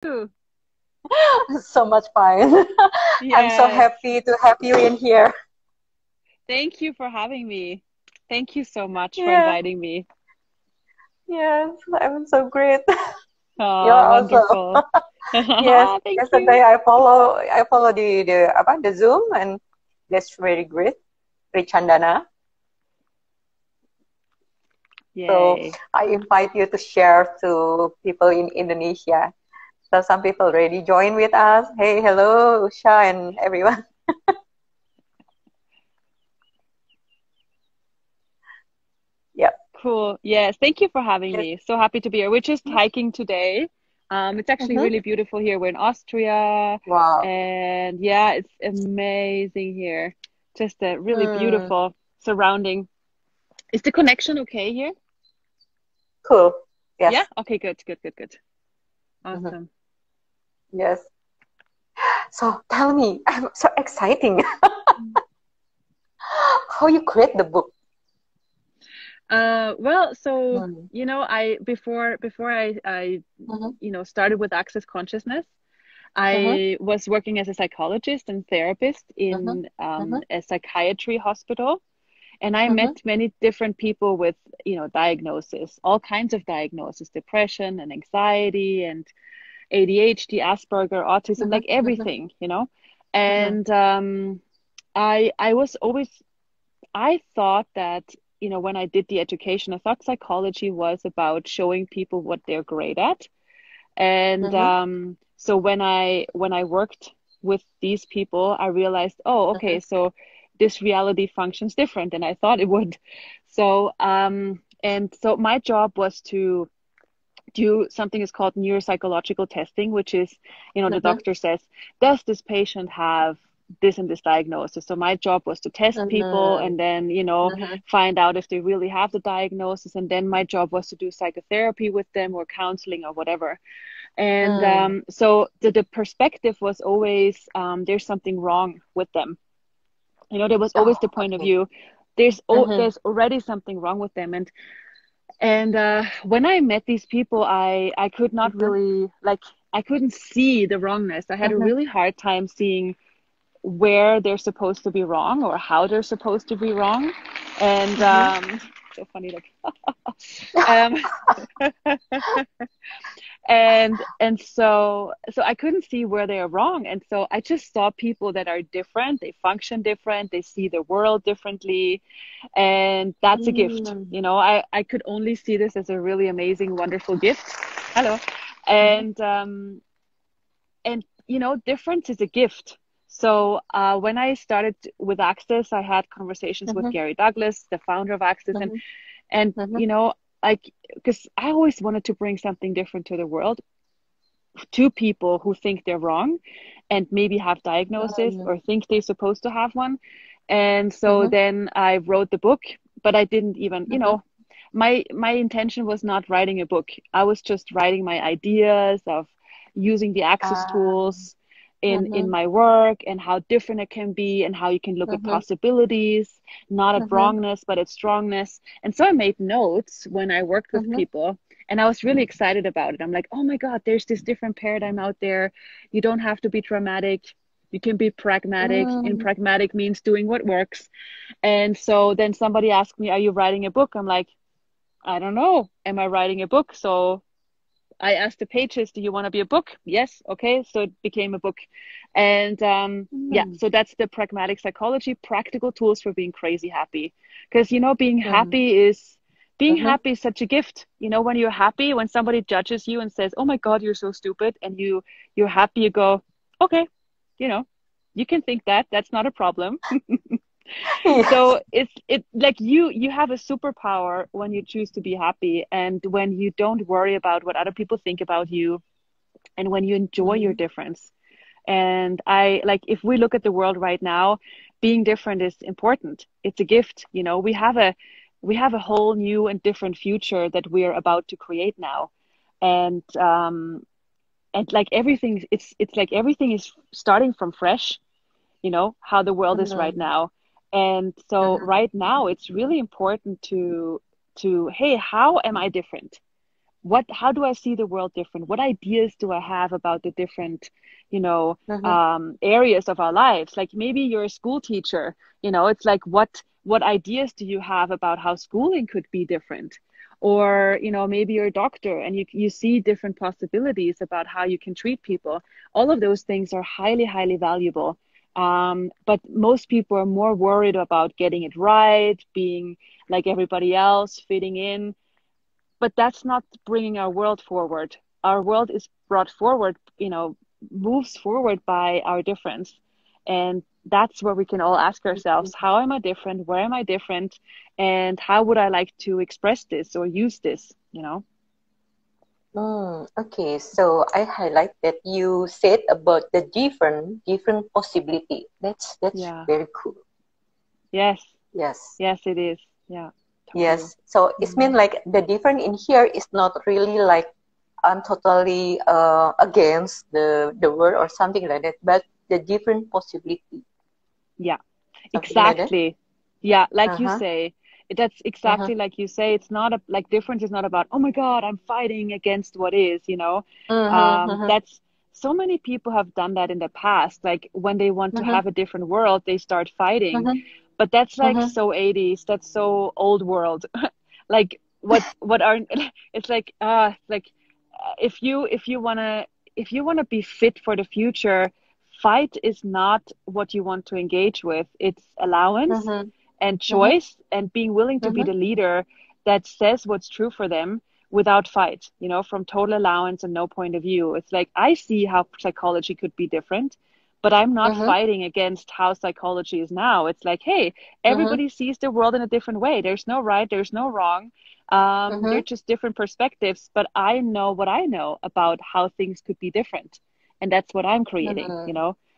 you? So much fun. I'm so Yes. happy to have you in here. Thank you for having me. Thank you so much for Yeah, inviting me. yes, I'm so great. You're Oh, also. wonderful. Yes, Thank you. yesterday I follow the Zoom, and that's very great. Richandana. So Yay. I invite you to share to people in Indonesia. So some people already join with us. Hey, hello, Usha and everyone. Yeah. Cool. Yes. Thank you for having Yes. me. So happy to be here. We're just hiking today. It's actually Mm-hmm. really beautiful here. We're in Austria, Wow. and yeah, it's amazing here. Just a really Mm, beautiful surrounding. Is the connection okay here? cool. Yeah? Yes. Okay, good, good, good, good. Mhm. Awesome. Yes. So tell me, I'm so exciting. How you create the book? Well, so Mm, I before I mhm, started with Access Consciousness, mhm, I was working as a psychologist and therapist mhm, in mhm, a psychiatry hospital, and I mhm, met many different people with diagnosis, all kinds of diagnosis, depression and anxiety and ADHD, Asperger, autism, mhm, like mhm, everything. mhm, And I was always I thought that, when I did the education, I thought psychology was about showing people what they're great at. And mhm, so when I worked with these people, I realized, oh, mhm, okay, so this reality functions different than I thought it would. So and so my job was to do something is called neuropsychological testing, which is, the mhm, doctor says, does this patient have this and this diagnosis? So my job was to test people mhm, and then, mhm, find out if they really have the diagnosis. And then my job was to do psychotherapy with them or counseling or whatever. And mm. so the perspective was always there's something wrong with them. There was always the Oh, point of okay. view. Mhm, There's already something wrong with them, and when I met these people, I could not mhm, really like I couldn't see the wrongness. I had a mhm, really hard time seeing where they're supposed to be wrong or how they're supposed to be wrong. And mhm. so funny, like um, and so I couldn't see where they are wrong. And so I just saw people that are different. They function different. They see the world differently, and that's a gift. Mm, I could only see this as a really amazing, wonderful gift. Hello. mhm, And difference is a gift. So when I started with Access, I had conversations with mhm, Gary Douglas, the founder of Access, and mhm, and mhm, you know like, because I always wanted to bring something different to the world, to people who think they're wrong and maybe have diagnosis mm, or think they're supposed to have one. And so mhm, then I wrote the book, but I didn't even, mhm, my intention was not writing a book. I was just writing my ideas of using the access ah, tools in mhm, my work and how different it can be and how you can look at mhm, possibilities, not at mhm, wrongness, but at strongness. And so I made notes when I worked with mhm, people, and I was really excited about it. I'm like, oh my God, there's this different paradigm out there. You don't have to be dramatic. You can be pragmatic, and mm, pragmatic means doing what works. And so then somebody asked me, are you writing a book? I'm like, I don't know. Am I writing a book? So I asked the pages, do you want to be a book? Yes. Okay. So it became a book. And yeah, mm, so that's the pragmatic psychology, practical tools for being crazy happy. Because, mm, being mhm. happy is such a gift. When you're happy, when somebody judges you and says, oh my God, you're so stupid, and you're happy, you go, okay, you know, you can think that. That's not a problem. Yes. So it like you have a superpower when you choose to be happy, and when you don't worry about what other people think about you, and when you enjoy your Mhm, difference. And I like, if we look at the world right now, being different is important. It's a gift. We have a whole new and different future that we're about to create now. And like everything, it's like everything is starting from fresh, how the world is right mhm, now. And so mhm, right now it's really important to hey, how am I different? how do I see the world different? What ideas do I have about the different, Mm-hmm. areas of our lives? Like maybe you're a school teacher, it's like what ideas do you have about how schooling could be different? Or, maybe you're a doctor and you see different possibilities about how you can treat people. All of those things are highly, highly valuable. But most people are more worried about getting it right, being like everybody else, fitting in, but that's not bringing our world forward. Our world is brought forward, moves forward by our difference. And that's where we can all ask ourselves, how am I different? Where am I different? And how would I like to express this or use this? Okay, so I highlight that you said about the different possibility. That's Yeah. very cool. Yes. Yes. Yes, it is. Yeah, totally. Yes. So it's Mm. mean like the different in here is not really like I'm totally against the word or something like that, but the different possibility, Yeah. something like that. Exactly. Yeah, like you Uh-huh. say, that's Uh-huh. exactly like you say. It's not like difference is not about, oh my God, I'm fighting against what is. Mm-hmm. Mm-hmm. That's so many people have done that in the past. Like when they want to Mm-hmm. have a different world, they start fighting. Mm-hmm. But that's like Mm-hmm. so 80s. That's so old world. Like what are it's like if you wanna be fit for the future, fight is not what you want to engage with. It's allowance Mm-hmm. and Mm-hmm. choice and being willing to be Mm-hmm. the leader that says what's true for them without fight, from total allowance and no point of view. It's like I see how psychology could be different, but I'm not Mm-hmm. fighting against how psychology is now. It's like, hey, Mm-hmm. everybody sees the world in a different way. There's no right, there's no wrong. They're Mm-hmm. just different perspectives, but I know what I know about how things could be different. And that's what I'm creating.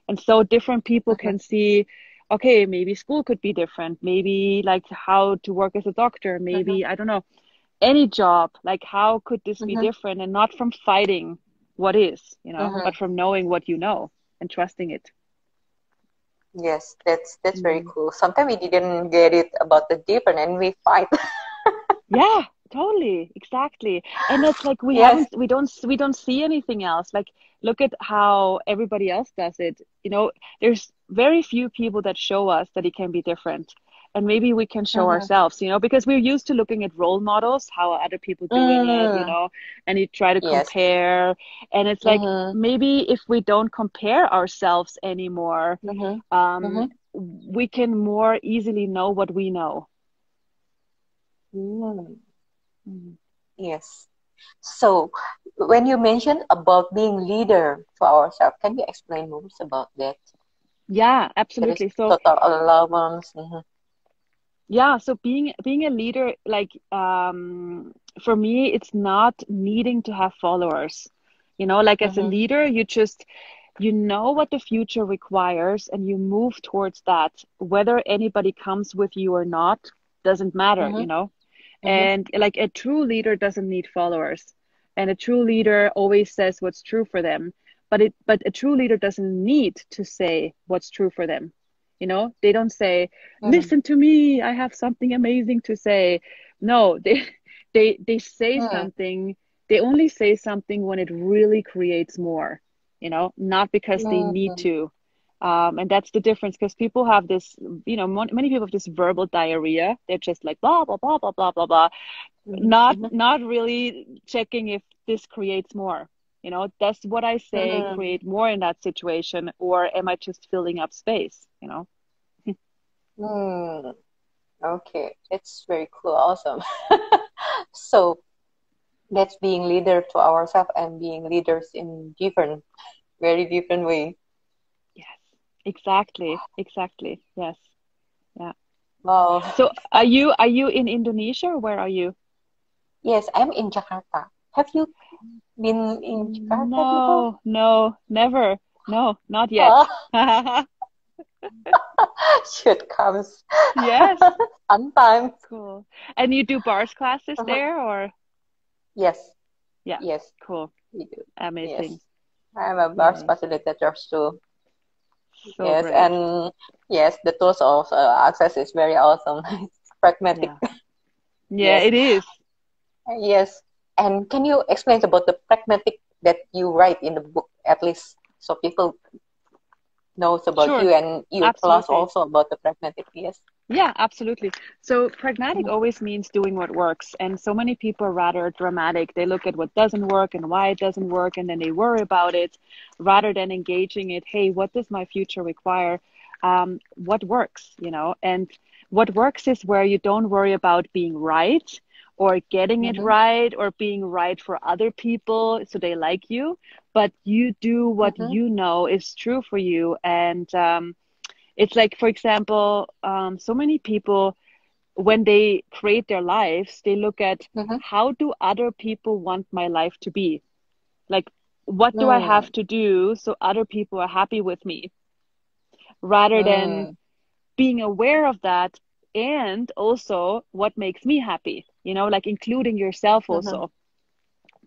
And so different people Mm-hmm. can see, okay, maybe school could be different. Maybe like how to work as a doctor. Mm-hmm. Maybe, I don't know, any job. Like how could this be Mm-hmm. different? And not from fighting what is, Mm-hmm. but from knowing what you know and trusting it. Yes, that's very Mm. cool. Sometimes we didn't get it about the different and we fight. Yeah, totally, exactly. And it's like Yes. we don't see anything else. Like look at how everybody else does it. There's very few people that show us that it can be different. And maybe we can show Mm-hmm. ourselves, because we're used to looking at role models, how are other people doing Mm. and you try to Yes. compare. And it's like Mm-hmm. maybe if we don't compare ourselves anymore, Mm-hmm. um, Mm-hmm. we can more easily know what we know. Mm. Mm. Yes. So when you mentioned about being leader to ourselves, can you explain more about that? Yeah, There is absolutely. So total allowance. Mm-hmm. yeah, so being a leader, like for me, it's not needing to have followers. Like as a Mm-hmm. leader, you know what the future requires and you move towards that. Whether anybody comes with you or not doesn't matter. Mm-hmm. Mm-hmm. And like a true leader doesn't need followers. And a true leader always says what's true for them. But a true leader doesn't need to say what's true for them. They don't say, Mm-hmm. listen to me, I have something amazing to say. No, they say something. They only say something when it really creates more, not because they need Mm-hmm. to. And that's the difference because people have this, many people have this verbal diarrhea. They're just like blah blah blah blah blah blah blah, not Mm-hmm. not really checking if this creates more. Does what I say Mm-hmm. create more in that situation, or am I just filling up space? Mm. Okay, it's very cool, awesome. So that's being leader to ourselves and being leaders in different, very different way. Yes, exactly, exactly. Yes, yeah. Wow. So are you in Indonesia or where are you? Yes, I'm in Jakarta. Have you been in Jakarta before? No, no, never. No, not yet. Oh, should comes Yes, sometimes. cool. And you do bars classes Uh-huh. there or? Yes, Yeah, yes, cool. we do. Amazing. Yes, I'm a bar Yay. facilitator too. So Yes, great. and yes, the tools of access is very awesome. It's pragmatic. Yeah. Yeah, Yes, it is. yes. And can you explain about the pragmatic that you write in the book, at least so people knows about Sure, you and you tell us absolutely. also about the pragmatic? Yes. Yeah, absolutely. So pragmatic Mhm. always means doing what works. And so many people are rather dramatic. They look at what doesn't work and why it doesn't work, and then they worry about it rather than engaging it. Hey, what does my future require? What works, you know? And what works is where you don't worry about being right or getting it Mhm. right or being right for other people so they like you, but you do what Mhm. you know is true for you. And it's like, for example, so many people, when they create their lives, they look at Mhm. how do other people want my life to be? Like, what do I have Mm. to do so other people are happy with me? Rather than Mm. being aware of that and also what makes me happy, you know, like including yourself Mhm. also.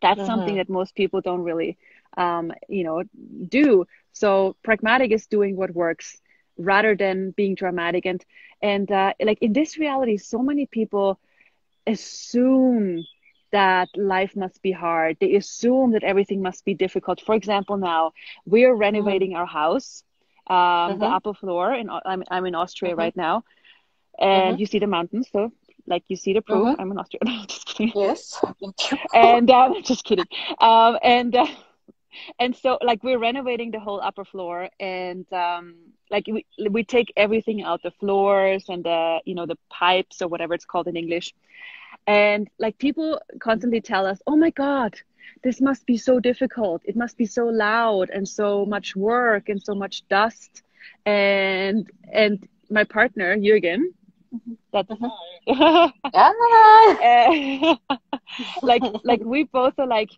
That's something Mhm. that most people don't really, you know, do. So pragmatic is doing what works rather than being dramatic. And like in this reality, so many people assume that life must be hard. They assume that everything must be difficult. For example, now we're Mhm. renovating our house, the Mhm. upper floor, and I'm in Austria Mhm. right now, and Mhm. you see the mountains. So, like, you see the proof. Mhm. I'm in Austria. No, just kidding. Yes. Thank you. And just kidding. And so like we're renovating the whole upper floor, and like we take everything out, the floors and the, you know, the pipes or whatever it's called in English. And like people constantly tell us, oh my God, this must be so difficult, it must be so loud and so much work and so much dust. And my partner Jürgen, Mhm. that's Mhm. Ah. like we both are like,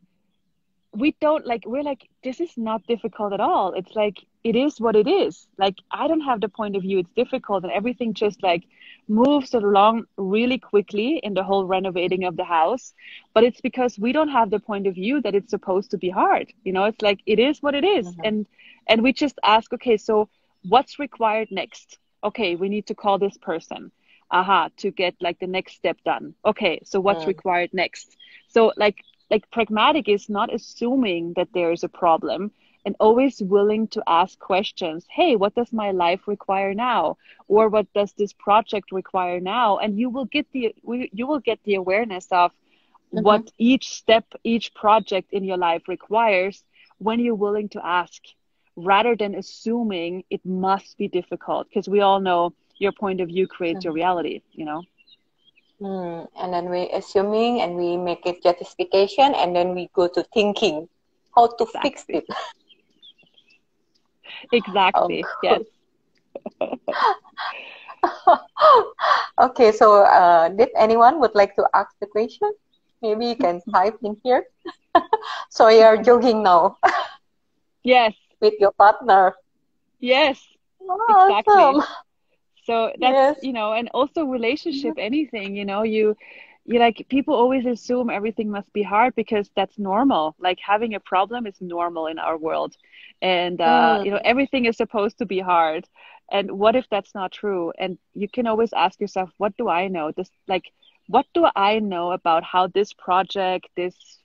we don't like, we're like, this is not difficult at all. It's like, it is what it is. Like, I don't have the point of view it's difficult, and everything just like moves along really quickly in the whole renovating of the house. But it's because we don't have the point of view that it's supposed to be hard, you know. It's like, it is what it is. Mhm. And we just ask, okay, so what's required next? Okay, we need to call this person, aha, to get like the next step done. Okay, so what's Mm. required next? So like pragmatic is not assuming that there is a problem, and always willing to ask questions. Hey, what does my life require now? Or what does this project require now? And you will get the awareness of what Mhm. each step, each project in your life requires when you're willing to ask, rather than assuming it must be difficult, because we all know your point of view creates your Mhm. reality, you know. Mm. And then we assuming and we make it justification and then we go to thinking how to fix Exactly. it. Oh, Exactly, yes. good. Okay, so did anyone would like to ask the question? Maybe you can type in here. So you're jogging now Yes, with your partner. yes, exactly. Awesome. So that's, Yes. you know, and also Mhm. relationship, anything, you know, you like, people always assume everything must be hard because that's normal. Like having a problem is normal in our world. And you know, Mm. everything is supposed to be hard. And what if that's not true? And you can always ask yourself, what do I know? This, like, what do I know about how this project, this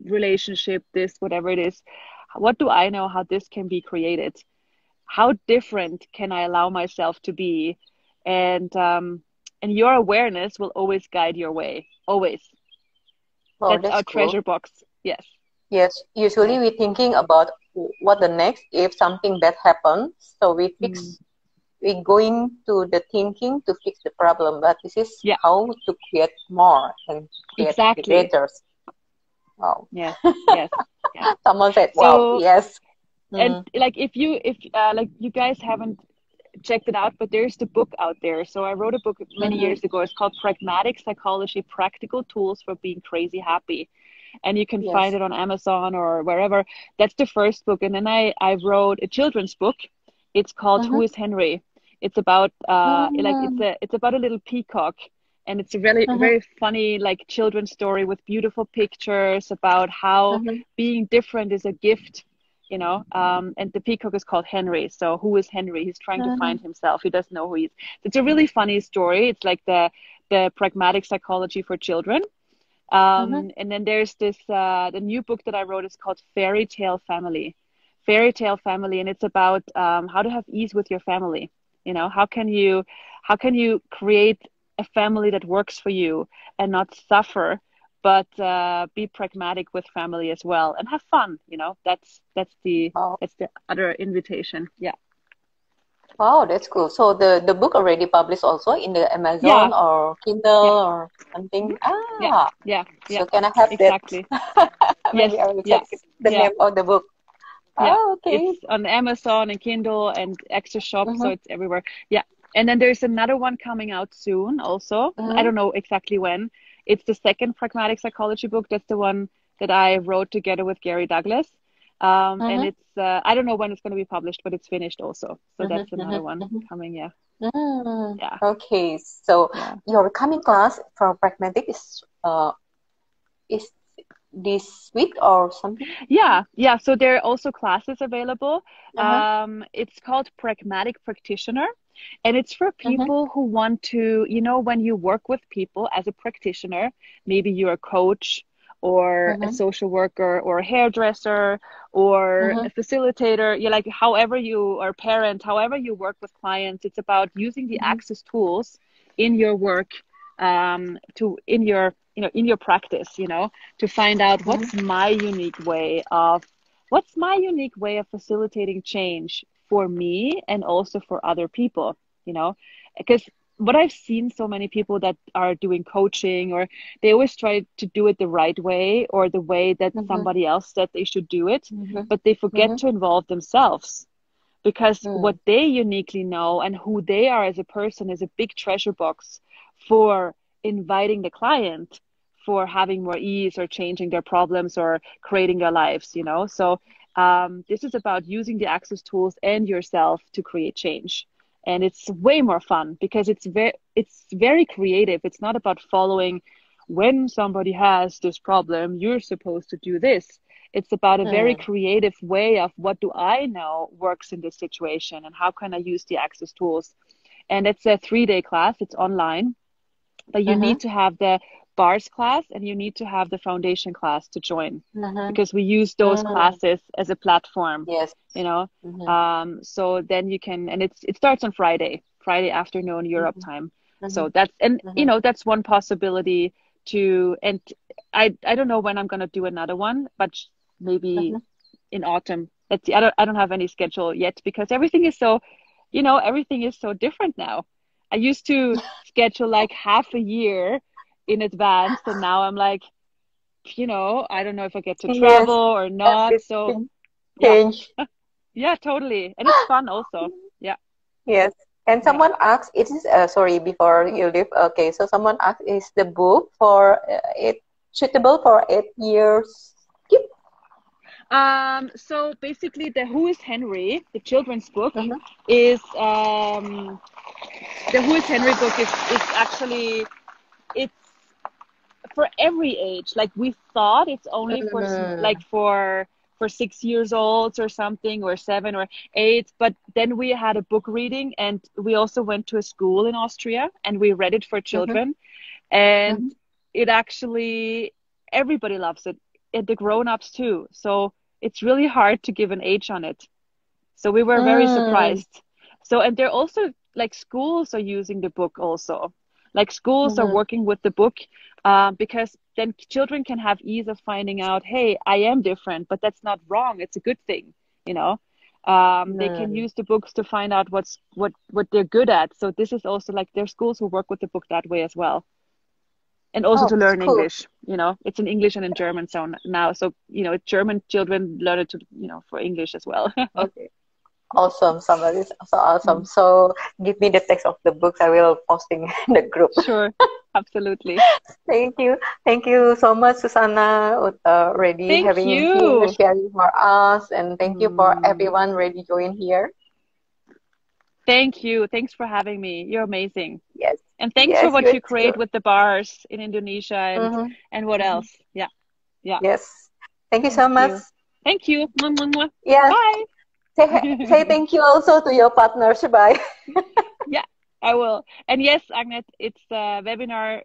relationship, this whatever it is, what do I know how this can be created? How different can I allow myself to be? And your awareness will always guide your way. Always. Oh, That's that's our cool. treasure box. Yes. Yes, usually Yes. we're thinking about what the next if something bad happens. So Mm. we going to the thinking to fix the problem, but this is Yeah, how to create more and create the exactly. better. Wow. Yes. Yes. Yes. Someone said, wow, So, yes. and Mm. like if like you guys haven't checked it out, but there's the book out there. So I wrote a book many Mm-hmm. years ago. It's called Pragmatic Psychology: Practical Tools for Being Crazy Happy. And you can find Yes. it on Amazon or wherever. That's the first book. And then I wrote a children's book. It's called Who Mm-hmm. is Henry? It's about like Mm-hmm. it's about a little peacock, and it's a really Mm-hmm. very funny like children's story with beautiful pictures about how Mm-hmm. being different is a gift, you know. And the peacock is called Henry. So who is Henry? He's trying to find himself. He doesn't know who he is. It's a really funny story. It's like the pragmatic psychology for children. Mm-hmm. And then there's this the new book that I wrote is called Fairy Tale Family. Fairy Tale Family, and it's about how to have ease with your family. You know, how can you create a family that works for you and not suffer, but be pragmatic with family as well and have fun. You know, Oh, that's the other invitation. Yeah. wow, that's cool. So the book already published also in the Yeah. Amazon or Yeah. Kindle or Mhm. something. Yeah. Ah, Yeah. Yeah. so can I have that? Exactly. Yes. Maybe I will check Yeah. the Yeah. name of the book. Yeah, Oh, it's okay. on Amazon and Kindle and extra shop, so Mm-hmm. it's everywhere. Yeah. And then there's another one coming out soon also. I Mm-hmm. don't know exactly when. It's the second pragmatic psychology book. That's the one that I wrote together with Gary Douglas. And Mm-hmm. it's I don't know when it's going to be published, but it's finished also. So Mm-hmm. that's another one Mm-hmm. coming. Yeah. Mm. Yeah. Okay, so Yeah. your coming class for pragmatic is this week or something? Yeah, yeah. So there are also classes available. Uh-huh. It's called Pragmatic Practitioner, and it's for Mm-hmm. people who want to, when you work with people as a practitioner, maybe you're a coach or a Mm-hmm. social worker or a hairdresser or Mm-hmm. a facilitator, you like however you or a parent, however you work with clients, it's about using the Mm-hmm. access tools in your work to in your practice, to find out Mm-hmm. what's my unique way of facilitating change for me and also for other people, because what I've seen so many people that are doing coaching, or they always try to do it the right way or the way that Mm-hmm. somebody else said they should do it, Mm-hmm. but they forget Mm-hmm. to involve themselves, because what Mm. they uniquely know and who they are as a person is a big treasure box for inviting the client, for having more ease or changing their problems or creating their lives, so this is about using the access tools and yourself to create change. And it's way more fun because it's very creative. It's not about following, when somebody has this problem you're supposed to do this. It's about a very Mm. creative way of, what do I know works in this situation and how can I use the access tools. And it's a 3-day class. It's online, but you Mm-hmm. need to have the bars class and you need to have the foundation class to join, Mm-hmm. because we use those Mm. classes as a platform, Yes. you know. Mm-hmm. So then you can, and it starts on Friday afternoon Europe Mm-hmm. time. Mm-hmm. So that's, and Mm-hmm. that's one possibility to, and I don't know when I'm gonna do another one, but maybe Mm-hmm. in autumn. Let's see. I don't have any schedule yet because everything is so different now. I used to schedule like half a year in advance, and now I'm like, I don't know if I get to travel Yes. or not. So Everything yeah, change. yeah, totally, and it's fun also. Yeah, Yes. And yeah. someone asked, it is sorry before you leave. Okay, so someone asked, is the book for it suitable for 8 years kid? So basically, the Who is Henry, the children's book, Mm-hmm. is the Who is Henry book is actually, it's for every age. Like, we thought it's only for like Mm-hmm. for 6 years olds or something, or 7 or 8. But then we had a book reading, and we also went to a school in Austria, and we read it for Mm-hmm. children, and Mm-hmm. it actually, everybody loves it, and the grown-ups too. So it's really hard to give an age on it. So we were very Mm-hmm. surprised. So, and they're also, like, schools are using the book also. Like, schools are Mm-hmm. working with the book, because then children can have ease of finding out, hey, I am different, but that's not wrong. It's a good thing, you know. They can Mm. use the books to find out what they're good at. So this is also, like, there are schools who work with the book that way as well, and also Oh, to it's learn cool. English. It's in English and in German. So now, so German children learn it to for English as well. Okay. Awesome. Somebody is so awesome. So give me the text of the books. I will posting in the group. Sure, absolutely. Thank you. Thank you so much, Susanna, already Thank having here, you. sharing for us. And thank you for Mm, everyone ready join here. thank you. Thanks for having me. You're amazing. Yes. And thanks for Yes, what you you too. create with the bars in Indonesia, Mm-hmm. and what Mm-hmm. else? Yeah, yeah. Yes. Thank you Thank so much. you. Thank you. Mwah, mwah, mwah. Yeah. Bye. Say thank you also to your partners. Bye. Yeah, I will. And yes, Agnet, it's a webinar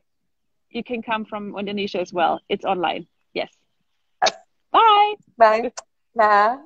you can come from Indonesia as well. It's online. Yes. Bye. Bye. Bye.